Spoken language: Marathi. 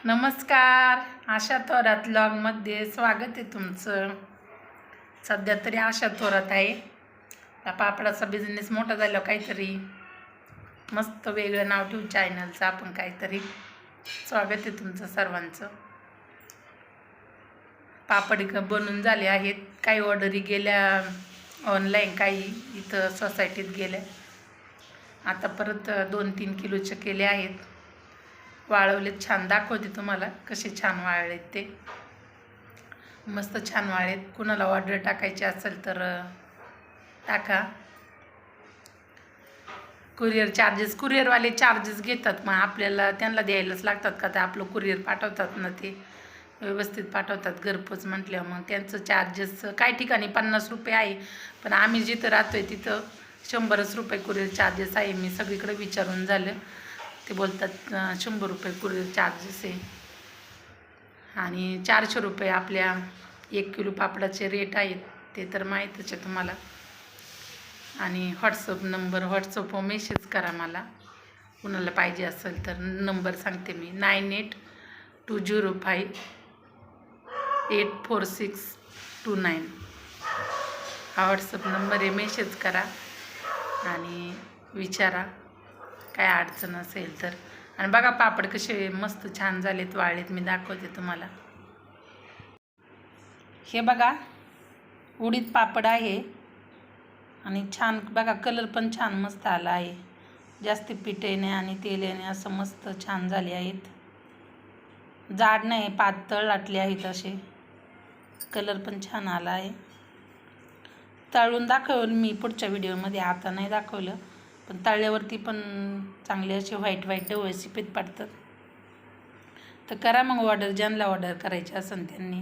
नमस्कार, आशा थोरात ब्लॉगमध्ये स्वागत आहे तुमचं. सध्या तरी आशा थोरात आहे. पापडाचा बिझनेस मोठा झाला, काहीतरी मस्त वेगळं नाव ठेवू चॅनलचं आपण काहीतरी. स्वागत आहे तुमचं सर्वांचं. पापड बनून झाले आहेत. काही ऑर्डरी गेल्या ऑनलाईन, काही इथं सोसायटीत गेल्या. आता परत 2-3 किलोचे केले आहेत. वाळवलेत, छान दाखवते तुम्हाला कसे छान वाळलेत ते. मस्त छान वाळलेत. कुणाला ऑर्डर टाकायची असेल तर टाका. कुरिअर चार्जेस, कुरिअरवाले चार्जेस घेतात, मग आपल्याला त्यांना द्यायलाच लागतात का? ते आपलं कुरिअर पाठवतात ना, ते व्यवस्थित पाठवतात घरपोच म्हटल्यावर. मग त्यांचं चार्जेस काही ठिकाणी 50 रुपये आहे, पण आम्ही जिथं राहतोय तिथं 100 रुपये कुरिअर चार्जेस आहे. मी सगळीकडे विचारून झालं, ते बोलतात 100 रुपये कुरिअर चार्जेस आहे. आणि 400 रुपये आपल्या 1 किलो पापडाचे रेट आहेत, ते तर माहीतच आहे तुम्हाला. आणि व्हॉट्सअपवर मेसेज करा मला, कुणाला पाहिजे असेल तर. नंबर सांगते मी, 9820584629. हा व्हॉट्सअप नंबर आहे. मेसेज करा आणि विचारा काय अडचण असेल तर. आणि बघा पापड कसे मस्त छान झालेत, वाळलेत. मी दाखवते तुम्हाला. हे बघा, उडीद पापड आहे आणि छान बघा, कलर पण छान मस्त आला आहे. जास्त पिठेने आणि तेलेने असं मस्त छान झाले आहेत. जाड नाही, पातळ लाटले आहेत असे. कलर पण छान आला आहे. तळून दाखवलं मी पुढच्या व्हिडिओमध्ये, आता नाही दाखवलं. पण तळल्यावरती पण चांगले असे व्हाईट डोळ्याचे पीठ पडतात. तर करा मग ऑर्डर, ज्यांना ऑर्डर करायची असेल त्यांनी.